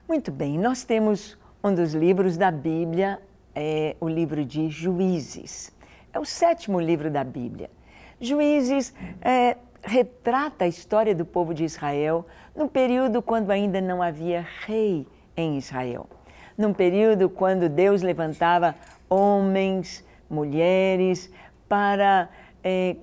Muito bem, nós temos um dos livros da Bíblia, o livro de Juízes. É o 7º livro da Bíblia. Juízes retrata a história do povo de Israel num período quando ainda não havia rei em Israel. Num período quando Deus levantava homens, mulheres para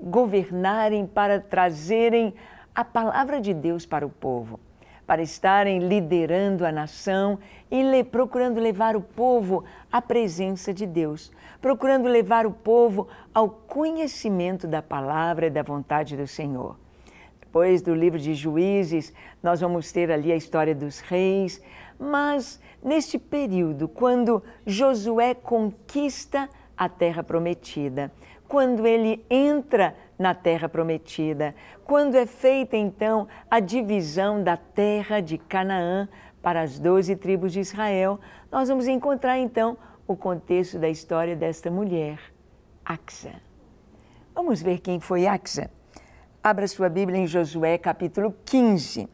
governarem, para trazerem a palavra de Deus para o povo, para estarem liderando a nação e procurando levar o povo à presença de Deus, procurando levar o povo ao conhecimento da palavra e da vontade do Senhor. Depois do livro de Juízes, nós vamos ter ali a história dos reis, mas neste período, quando Josué conquista a terra prometida, quando ele entra na terra prometida, quando é feita então a divisão da terra de Canaã para as 12 tribos de Israel, nós vamos encontrar então o contexto da história desta mulher, Axa. Vamos ver quem foi Axa. Abra sua Bíblia em Josué capítulo 15.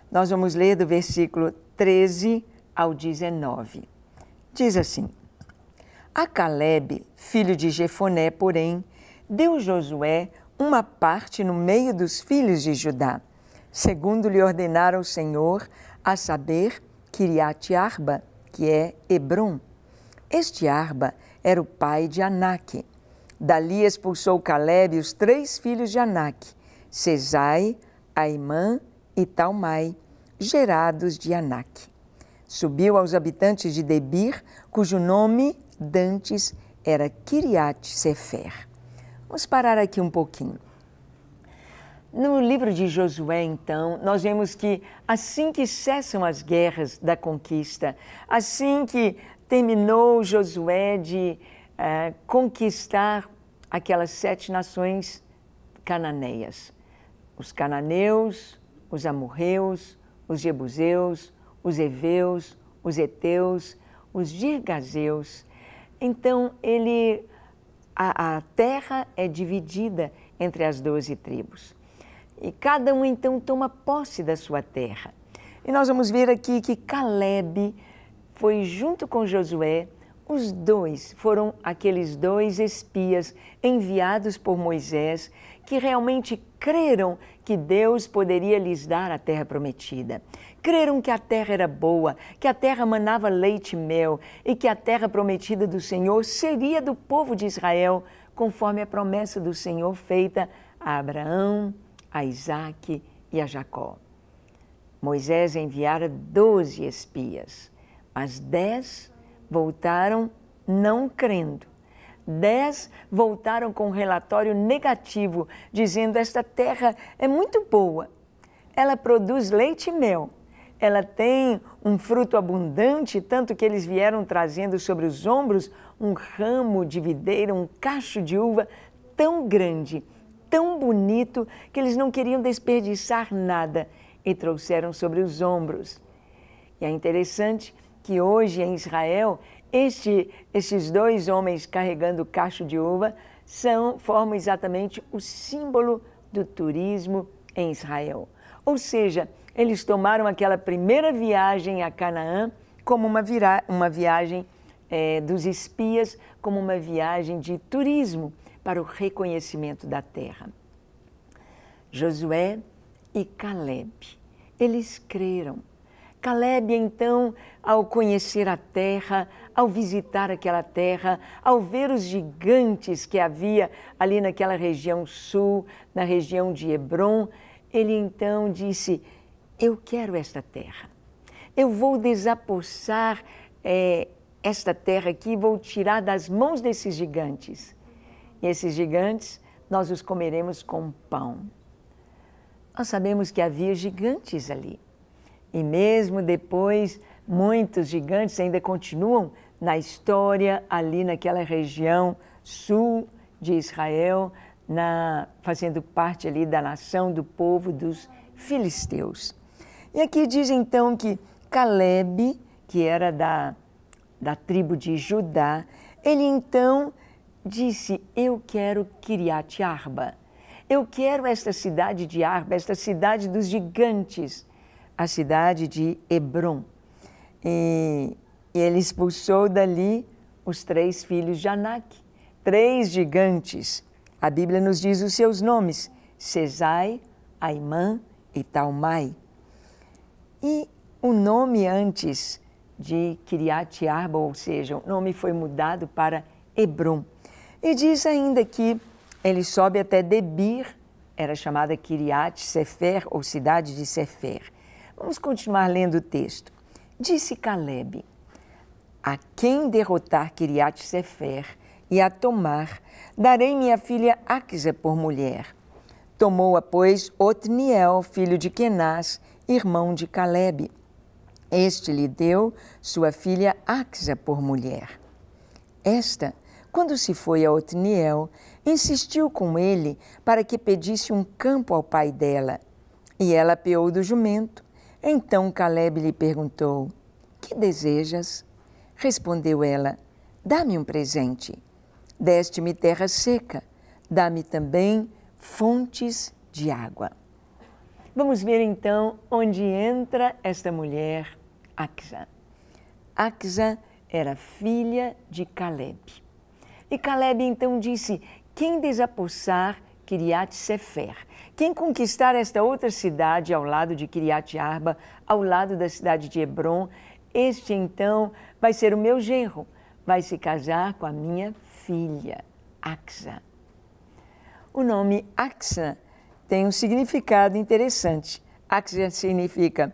Nós vamos ler do versículo 13 ao 19. Diz assim: A Calebe, filho de Jefoné, porém, deu Josué uma parte no meio dos filhos de Judá, segundo lhe ordenara o Senhor, a saber, Quiriate-Arba, que é Hebrom. Este Arba era o pai de Anaque. Dali expulsou Calebe os 3 filhos de Anaque, Sesai, Aimã e Talmai, gerados de Anaque. Subiu aos habitantes de Debir, cujo nome dantes era Quiriate-Sefer. Vamos parar aqui um pouquinho. No livro de Josué, então, nós vemos que assim que cessam as guerras da conquista, assim que terminou Josué de conquistar aquelas 7 nações cananeias, os cananeus, os amorreus, os jebuseus, os heveus, os heteus, os girgazeus. Então, a terra é dividida entre as 12 tribos. E cada um, então, toma posse da sua terra. E nós vamos ver aqui que Calebe foi junto com Josué, os dois foram aqueles 2 espias enviados por Moisés que realmente creram que Deus poderia lhes dar a terra prometida. Creram que a terra era boa, que a terra manava leite e mel e que a terra prometida do Senhor seria do povo de Israel, conforme a promessa do Senhor feita a Abraão, a Isaque e a Jacó. Moisés enviara 12 espias, mas 10 voltaram não crendo. 10 voltaram com um relatório negativo, dizendo: esta terra é muito boa, ela produz leite e mel, ela tem um fruto abundante, tanto que eles vieram trazendo sobre os ombros um ramo de videira, um cacho de uva tão grande, tão bonito, que eles não queriam desperdiçar nada e trouxeram sobre os ombros. E é interessante que hoje em Israel, esses 2 homens carregando o cacho de uva formam exatamente o símbolo do turismo em Israel. Ou seja, eles tomaram aquela primeira viagem a Canaã como uma viagem dos espias, como uma viagem de turismo para o reconhecimento da terra. Josué e Calebe, eles creram. Calebe, então, ao conhecer a terra, ao visitar aquela terra, ao ver os gigantes que havia ali naquela região sul, na região de Hebrom, ele então disse: eu quero esta terra. Eu vou desapossar esta terra aqui, vou tirar das mãos desses gigantes. E esses gigantes, nós os comeremos com pão. Nós sabemos que havia gigantes ali. E mesmo depois, muitos gigantes ainda continuam na história, ali naquela região sul de Israel, fazendo parte ali da nação, do povo dos filisteus. E aqui diz então que Calebe, que era da tribo de Judá, ele então disse: eu quero Quiriate-Arba, eu quero esta cidade de Arba, esta cidade dos gigantes, a cidade de Hebrom. E ele expulsou dali os 3 filhos de Anak, 3 gigantes. A Bíblia nos diz os seus nomes, Sesai, Aimã e Talmai. E o nome antes de Kiriat Arba, ou seja, o nome foi mudado para Hebron. E diz ainda que ele sobe até Debir, era chamada Kiriat Sefer, ou cidade de Sefer. Vamos continuar lendo o texto. Disse Calebe: a quem derrotar Kiriat Sefer e a tomar, darei minha filha Axa por mulher. Tomou-a, pois, Otniel, filho de Kenaz, irmão de Calebe. Este lhe deu sua filha Axa por mulher. Esta, quando se foi a Otniel, insistiu com ele para que pedisse um campo ao pai dela. E ela apeou do jumento. Então Calebe lhe perguntou: que desejas? Respondeu ela: dá-me um presente. Deste-me terra seca, dá-me também fontes de água. Vamos ver então onde entra esta mulher, Axa. Axa era filha de Calebe. E Calebe então disse: quem desapossar Kiriat Sefer, quem conquistar esta outra cidade ao lado de Kiriat Arba, ao lado da cidade de Hebron, este então vai ser o meu genro, vai se casar com a minha filha, Axa. O nome Axa tem um significado interessante. Axa significa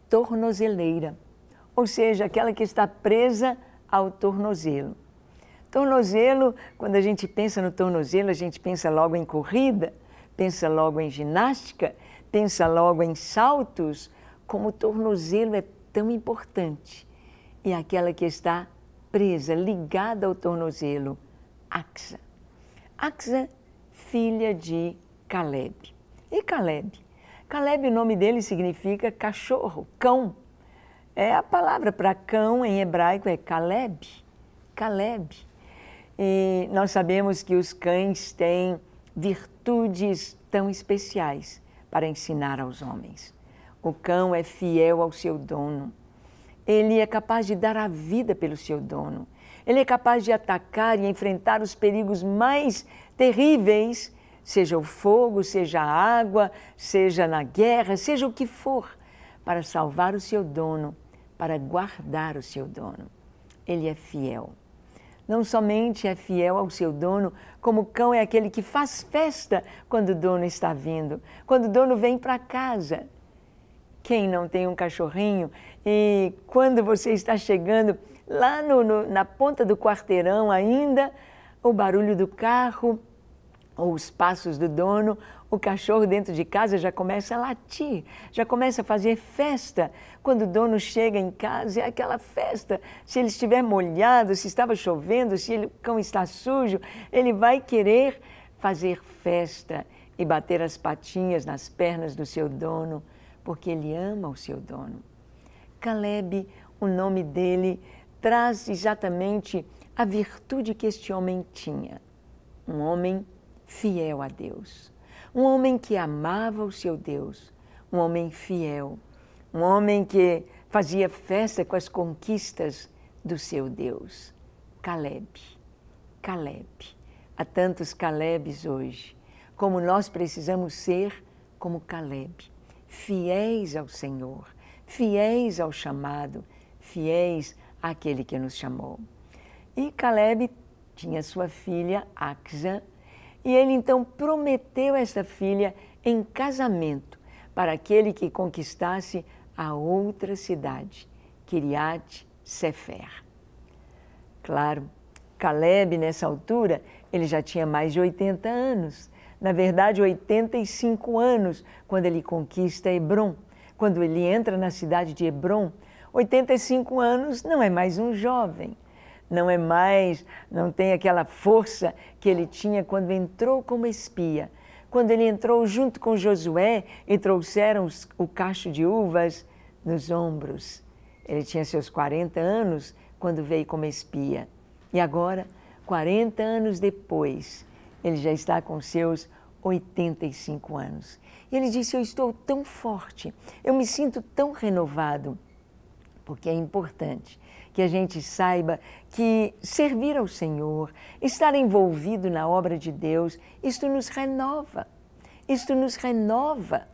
tornozeleira, ou seja, aquela que está presa ao tornozelo. Tornozelo, quando a gente pensa no tornozelo, a gente pensa logo em corrida, pensa logo em ginástica, pensa logo em saltos, como o tornozelo é tão importante. E aquela que está presa, ligada ao tornozelo, Axa. Axa, filha de Calebe. E Calebe? Calebe, o nome dele significa cachorro, cão. A palavra para cão em hebraico é Caleb. Calebe. E nós sabemos que os cães têm virtudes tão especiais para ensinar aos homens. O cão é fiel ao seu dono. Ele é capaz de dar a vida pelo seu dono. Ele é capaz de atacar e enfrentar os perigos mais terríveis, seja o fogo, seja a água, seja na guerra, seja o que for, para salvar o seu dono, para guardar o seu dono. Ele é fiel. Não somente é fiel ao seu dono, como o cão é aquele que faz festa quando o dono está vindo, quando o dono vem para casa. Quem não tem um cachorrinho e quando você está chegando lá na ponta do quarteirão ainda, o barulho do carro ou os passos do dono, o cachorro dentro de casa já começa a latir, já começa a fazer festa. Quando o dono chega em casa, é aquela festa. Se ele estiver molhado, se estava chovendo, se o cão está sujo, ele vai querer fazer festa e bater as patinhas nas pernas do seu dono, porque ele ama o seu dono. Calebe, o nome dele, traz exatamente a virtude que este homem tinha. Um homem fiel a Deus. Um homem que amava o seu Deus. Um homem fiel. Um homem que fazia festa com as conquistas do seu Deus. Calebe. Calebe. Há tantos Calebes hoje. Como nós precisamos ser como Calebe. Fiéis ao Senhor. Fiéis ao chamado. Fiéis àquele que nos chamou. E Calebe tinha sua filha Axa, e ele então prometeu essa filha em casamento para aquele que conquistasse a outra cidade, Kiriat Sefer. Claro, Calebe nessa altura, ele já tinha mais de 80 anos, na verdade 85 anos, quando ele conquista Hebron. Quando ele entra na cidade de Hebron, 85 anos não é mais um jovem. Não tem aquela força que ele tinha quando entrou como espia. Quando ele entrou junto com Josué e trouxeram o cacho de uvas nos ombros. Ele tinha seus 40 anos quando veio como espia. E agora, 40 anos depois, ele já está com seus 85 anos. E ele disse: eu estou tão forte, eu me sinto tão renovado, porque é importante que a gente saiba que servir ao Senhor, estar envolvido na obra de Deus, isto nos renova. Isto nos renova.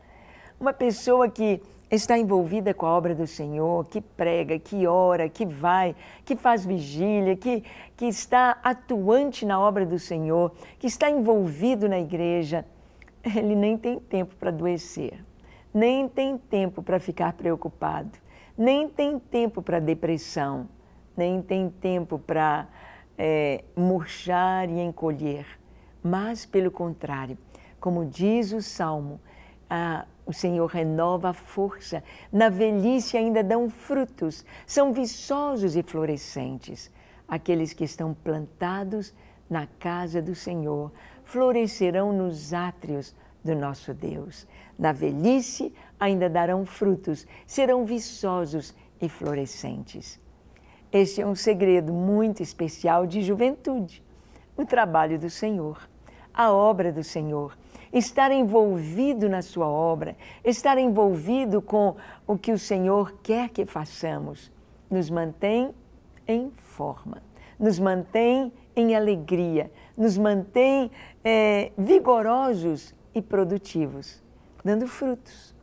Uma pessoa que está envolvida com a obra do Senhor, que prega, que ora, que vai, que faz vigília, que está atuante na obra do Senhor, que está envolvido na igreja, ele nem tem tempo para adoecer, nem tem tempo para ficar preocupado, nem tem tempo para depressão, nem tem tempo para murchar e encolher. Mas, pelo contrário, como diz o Salmo, o Senhor renova a força, na velhice ainda dão frutos, são viçosos e florescentes. Aqueles que estão plantados na casa do Senhor florescerão nos átrios do nosso Deus. Na velhice ainda darão frutos, serão viçosos e florescentes. Este é um segredo muito especial de juventude, o trabalho do Senhor, a obra do Senhor. Estar envolvido na sua obra, estar envolvido com o que o Senhor quer que façamos, nos mantém em forma, nos mantém em alegria, nos mantém vigorosos e produtivos, dando frutos,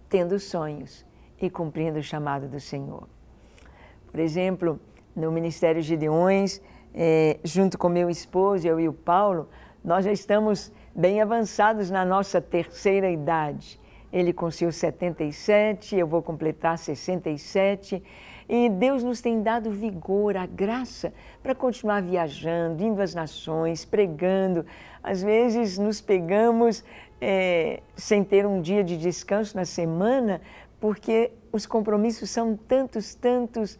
tendo sonhos e cumprindo o chamado do Senhor. Por exemplo, no Ministério Gideões, junto com meu esposo, eu e o Paulo, nós já estamos bem avançados na nossa terceira idade. Ele com seus 77, eu vou completar 67. E Deus nos tem dado vigor, a graça para continuar viajando, indo às nações, pregando. Às vezes nos pegamos sem ter um dia de descanso na semana, porque os compromissos são tantos,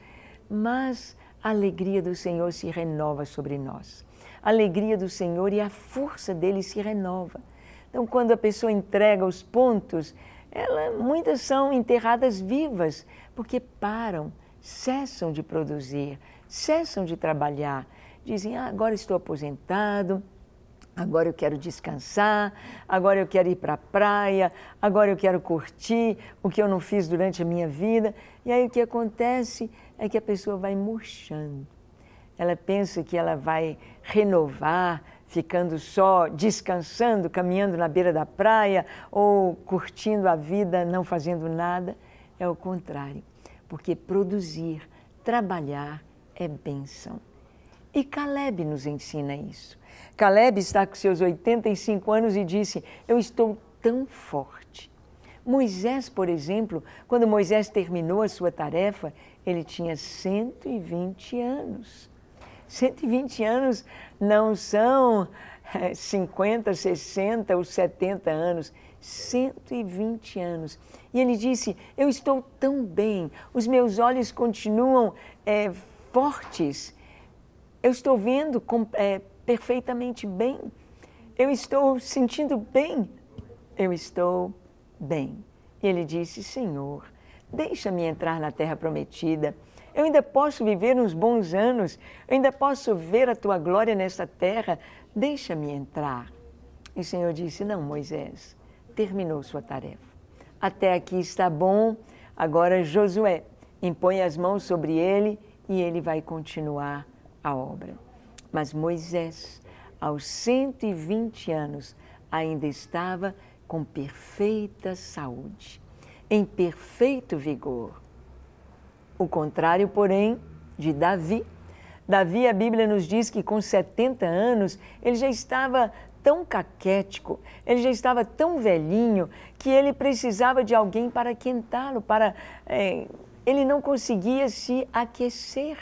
mas a alegria do Senhor se renova sobre nós. A alegria do Senhor e a força dele se renova. Então, quando a pessoa entrega os pontos, muitas são enterradas vivas, porque param, cessam de produzir, cessam de trabalhar. Dizem, agora estou aposentado, agora eu quero descansar, agora eu quero ir para a praia, agora eu quero curtir o que eu não fiz durante a minha vida. E aí o que acontece é que a pessoa vai murchando. Ela pensa que ela vai renovar, ficando só descansando, caminhando na beira da praia ou curtindo a vida, não fazendo nada. É o contrário, porque produzir, trabalhar é bênção. E Caleb nos ensina isso. Caleb está com seus 85 anos e disse, eu estou tão forte. Moisés, por exemplo, quando Moisés terminou a sua tarefa, ele tinha 120 anos. 120 anos não são 50, 60 ou 70 anos, 120 anos. E ele disse, eu estou tão bem, os meus olhos continuam fortes, eu estou vendo perfeitamente bem, eu estou sentindo bem, eu estou bem. E ele disse, Senhor, deixa-me entrar na terra prometida. Eu ainda posso viver uns bons anos, eu ainda posso ver a tua glória nessa terra, deixa-me entrar. E o Senhor disse, não, Moisés, terminou sua tarefa. Até aqui está bom, agora Josué, impõe as mãos sobre ele e ele vai continuar a obra. Mas Moisés, aos 120 anos, ainda estava com perfeita saúde, em perfeito vigor. O contrário, porém, de Davi. Davi, a Bíblia nos diz que com 70 anos, ele já estava tão caquético, ele já estava tão velhinho, que ele precisava de alguém para aquentá-lo, ele não conseguia se aquecer.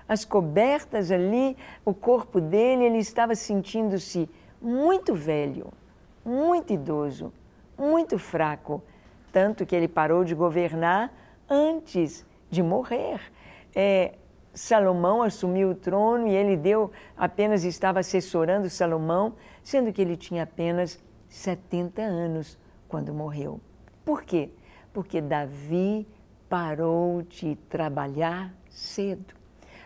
As cobertas ali, o corpo dele, ele estava sentindo-se muito velho, muito idoso, muito fraco, tanto que ele parou de governar antes de morrer. Salomão assumiu o trono e ele apenas estava assessorando Salomão, sendo que ele tinha apenas 70 anos quando morreu. Por quê? Porque Davi parou de trabalhar cedo.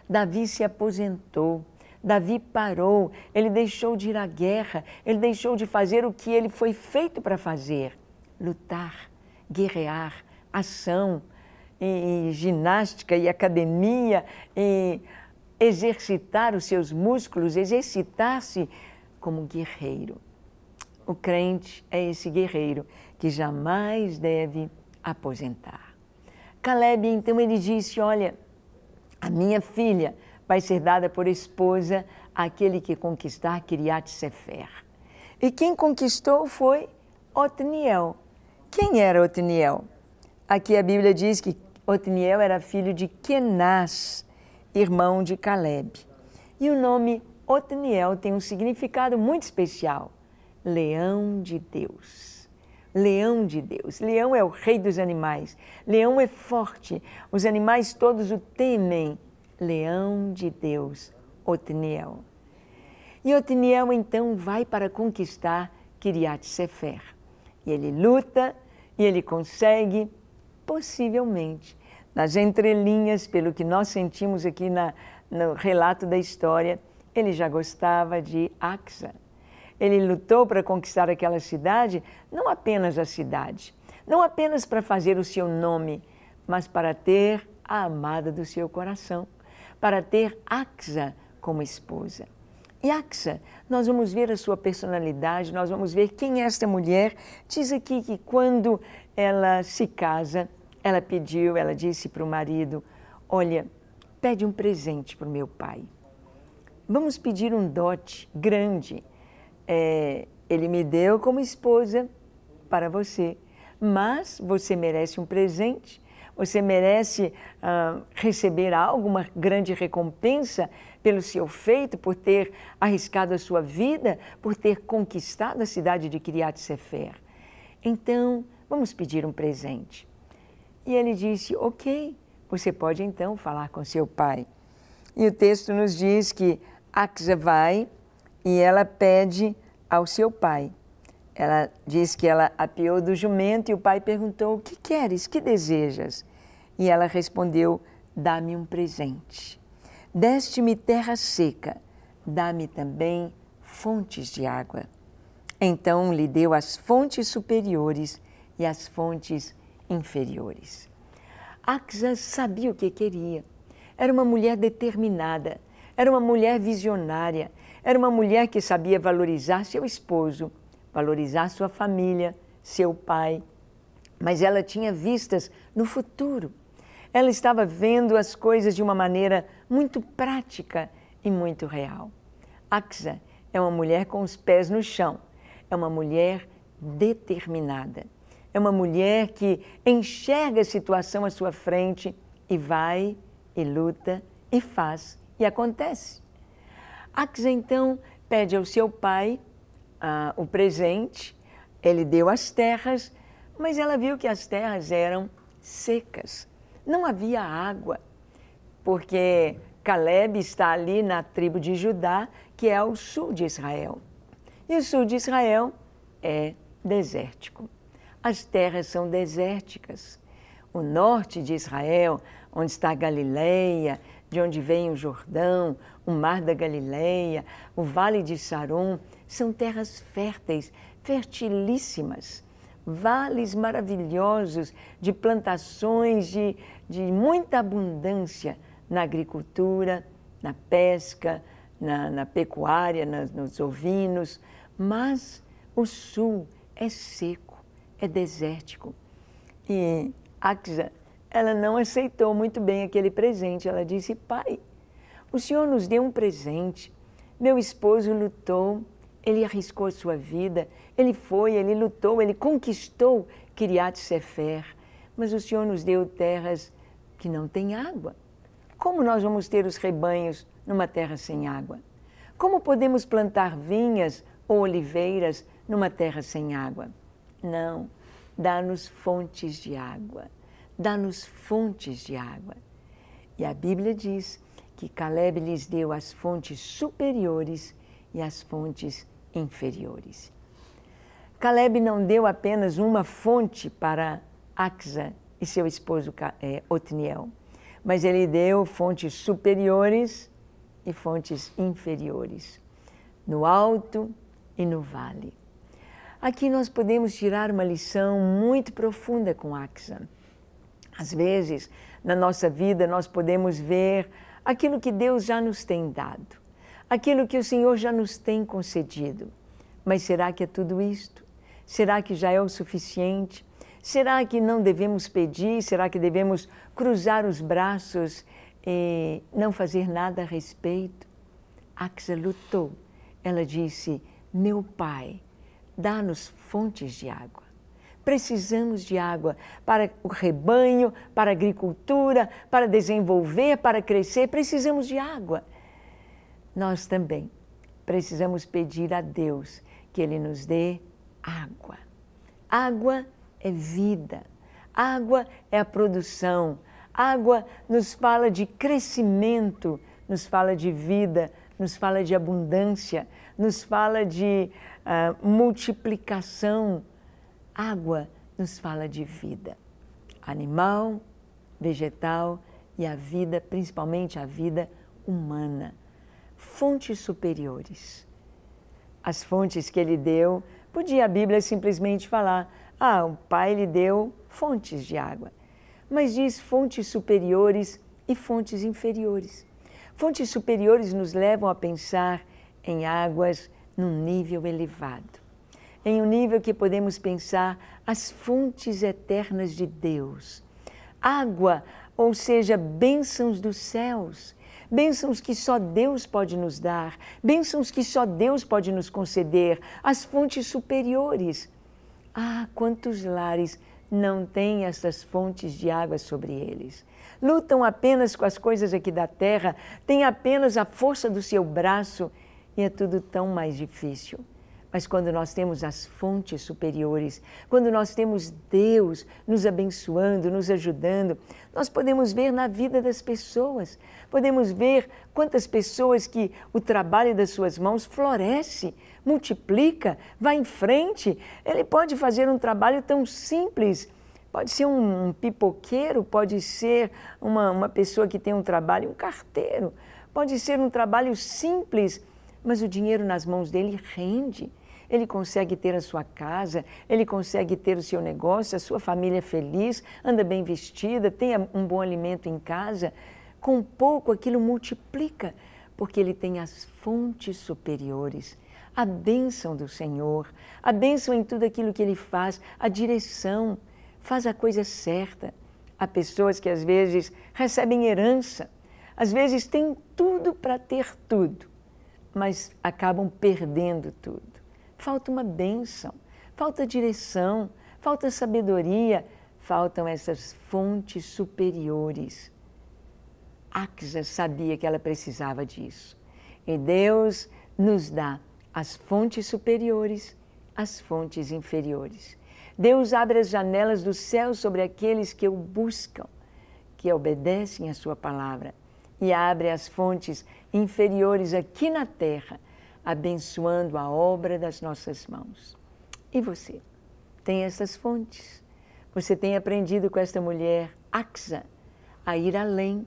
Davi se aposentou, Davi parou, ele deixou de ir à guerra, ele deixou de fazer o que ele foi feito para fazer, lutar, guerrear, ação, e ginástica, e academia, e exercitar os seus músculos, exercitar-se como guerreiro. O crente é esse guerreiro que jamais deve aposentar. Caleb, então, ele disse, olha, a minha filha vai ser dada por esposa àquele que conquistar Kiriat Sefer. E quem conquistou foi Otniel. Quem era Otniel? Aqui a Bíblia diz que Otniel era filho de Kenaz, irmão de Caleb. E o nome Otniel tem um significado muito especial. Leão de Deus. Leão de Deus. Leão é o rei dos animais. Leão é forte. Os animais todos o temem. Leão de Deus, Otniel. E Otniel então vai para conquistar Kiriat Sefer. E ele luta e ele consegue, possivelmente, nas entrelinhas, pelo que nós sentimos aqui no relato da história, ele já gostava de Axa. Ele lutou para conquistar aquela cidade, não apenas a cidade, não apenas para fazer o seu nome, mas para ter a amada do seu coração, para ter Axa como esposa. E Axa, nós vamos ver a sua personalidade, nós vamos ver quem é esta mulher. Diz aqui que quando ela se casa, ela disse para o marido, olha, pede um presente para o meu pai. Vamos pedir um dote grande. Ele me deu como esposa para você, mas você merece um presente, você merece receber algo, uma grande recompensa pelo seu feito, por ter arriscado a sua vida, por ter conquistado a cidade de Kiriat Sefer. Então, vamos pedir um presente. E ele disse, ok, você pode então falar com seu pai. E o texto nos diz que Axa vai e ela pede ao seu pai. Ela diz que ela apeou do jumento e o pai perguntou, o que queres, que desejas? E ela respondeu, dá-me um presente. Deste-me terra seca, dá-me também fontes de água. Então lhe deu as fontes superiores e as fontes inferiores. Axa sabia o que queria. Era uma mulher determinada, era uma mulher visionária, era uma mulher que sabia valorizar seu esposo, valorizar sua família, seu pai. Mas ela tinha vistas no futuro. Ela estava vendo as coisas de uma maneira muito prática e muito real. Axa é uma mulher com os pés no chão, é uma mulher determinada, é uma mulher que enxerga a situação à sua frente e vai, e luta, e faz, e acontece. Axa então pede ao seu pai o presente, ele deu as terras, mas ela viu que as terras eram secas. Não havia água, porque Caleb está ali na tribo de Judá, que é ao sul de Israel. E o sul de Israel é desértico. As terras são desérticas. O norte de Israel, onde está a Galileia, de onde vem o Jordão, o mar da Galileia, o vale de Saron, são terras férteis, fertilíssimas. Vales maravilhosos de plantações de muita abundância na agricultura, na pesca, na pecuária, nos ovinos, mas o sul é seco, é desértico. E Axa, ela não aceitou muito bem aquele presente. Ela disse, pai, o senhor nos deu um presente, meu esposo lutou, ele arriscou a sua vida, ele foi, ele lutou, ele conquistou Kiriat Sefer, mas o Senhor nos deu terras que não têm água. Como nós vamos ter os rebanhos numa terra sem água? Como podemos plantar vinhas ou oliveiras numa terra sem água? Não, dá-nos fontes de água, dá-nos fontes de água. E a Bíblia diz que Caleb lhes deu as fontes superiores e as fontes inferiores. Caleb não deu apenas uma fonte para Axa e seu esposo Otniel, mas ele deu fontes superiores e fontes inferiores, no alto e no vale. Aqui nós podemos tirar uma lição muito profunda com Axa. Às vezes, na nossa vida, nós podemos ver aquilo que Deus já nos tem dado, aquilo que o Senhor já nos tem concedido. Mas será que é tudo isto? Será que já é o suficiente? Será que não devemos pedir? Será que devemos cruzar os braços e não fazer nada a respeito? Axa lutou. Ela disse: meu Pai, dá-nos fontes de água. Precisamos de água para o rebanho, para a agricultura, para desenvolver, para crescer. Precisamos de água. Nós também precisamos pedir a Deus que Ele nos dê água. Água é vida. Água é a produção. Água nos fala de crescimento, nos fala de vida, nos fala de abundância, nos fala de multiplicação. Água nos fala de vida, animal, vegetal e a vida, principalmente a vida humana. Fontes superiores. As fontes que ele deu, podia a Bíblia simplesmente falar: o Pai lhe deu fontes de água. Mas diz fontes superiores e fontes inferiores. Fontes superiores nos levam a pensar em águas num nível elevado. Em um nível que podemos pensar as fontes eternas de Deus. Água, ou seja, bênçãos dos céus, bênçãos que só Deus pode nos dar, bênçãos que só Deus pode nos conceder, as fontes superiores. Quantos lares não têm essas fontes de água sobre eles? Lutam apenas com as coisas aqui da terra, têm apenas a força do seu braço e é tudo tão mais difícil. Mas quando nós temos as fontes superiores, quando nós temos Deus nos abençoando, nos ajudando, nós podemos ver na vida das pessoas, podemos ver quantas pessoas que o trabalho das suas mãos floresce, multiplica, vai em frente. Ele pode fazer um trabalho tão simples, pode ser um pipoqueiro, pode ser uma pessoa que tem um trabalho, um carteiro, pode ser um trabalho simples, mas o dinheiro nas mãos dele rende. Ele consegue ter a sua casa, ele consegue ter o seu negócio, a sua família feliz, anda bem vestida, tem um bom alimento em casa. Com pouco aquilo multiplica, porque ele tem as fontes superiores, a bênção do Senhor, a bênção em tudo aquilo que ele faz, a direção, faz a coisa certa. Há pessoas que às vezes recebem herança, às vezes têm tudo para ter tudo, mas acabam perdendo tudo. Falta uma bênção, falta direção, falta sabedoria, faltam essas fontes superiores. Axa sabia que ela precisava disso. E Deus nos dá as fontes superiores, as fontes inferiores. Deus abre as janelas do céu sobre aqueles que o buscam, que obedecem à sua palavra, e abre as fontes inferiores aqui na terra, abençoando a obra das nossas mãos. E você? Tem essas fontes? Você tem aprendido com esta mulher, Axa, a ir além,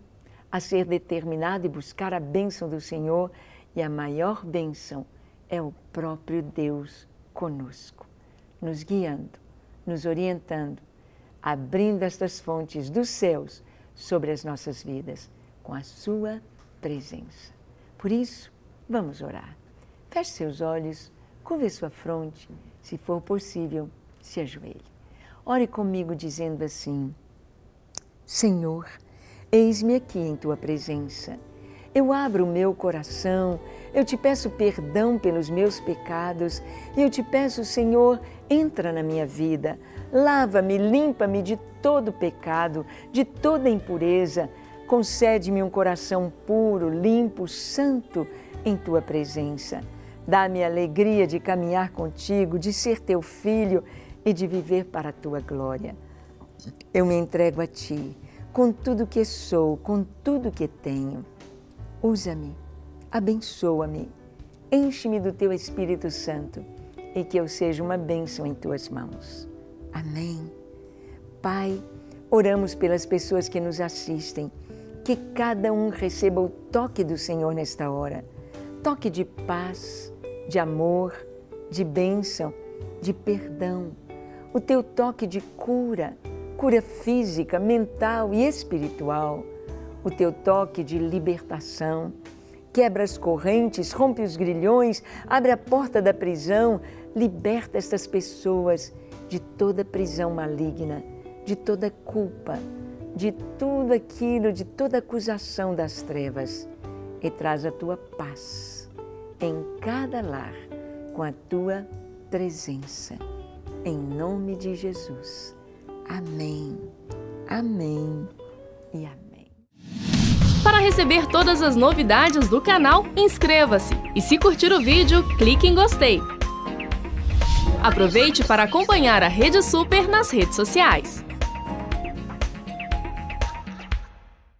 a ser determinado e buscar a bênção do Senhor, e a maior bênção é o próprio Deus conosco, nos guiando, nos orientando, abrindo estas fontes dos céus sobre as nossas vidas, com a sua presença. Por isso, vamos orar. Feche seus olhos, curve sua fronte, se for possível, se ajoelhe. Ore comigo dizendo assim: Senhor, eis-me aqui em Tua presença. Eu abro o meu coração, eu te peço perdão pelos meus pecados e eu te peço, Senhor, entra na minha vida, lava-me, limpa-me de todo pecado, de toda impureza, concede-me um coração puro, limpo, santo em Tua presença. Dá-me a alegria de caminhar contigo, de ser Teu filho e de viver para a Tua glória. Eu me entrego a Ti, com tudo que sou, com tudo que tenho. Usa-me, abençoa-me, enche-me do Teu Espírito Santo e que eu seja uma bênção em Tuas mãos. Amém. Pai, oramos pelas pessoas que nos assistem, que cada um receba o toque do Senhor nesta hora. Toque de paz, de amor, de bênção, de perdão. O Teu toque de cura, cura física, mental e espiritual, o teu toque de libertação. Quebra as correntes, rompe os grilhões, abre a porta da prisão, liberta estas pessoas de toda prisão maligna, de toda culpa, de tudo aquilo, de toda acusação das trevas, e traz a tua paz em cada lar com a tua presença. Em nome de Jesus. Amém, amém e amém. Para receber todas as novidades do canal, inscreva-se e, se curtir o vídeo, clique em gostei. Aproveite para acompanhar a Rede Super nas redes sociais.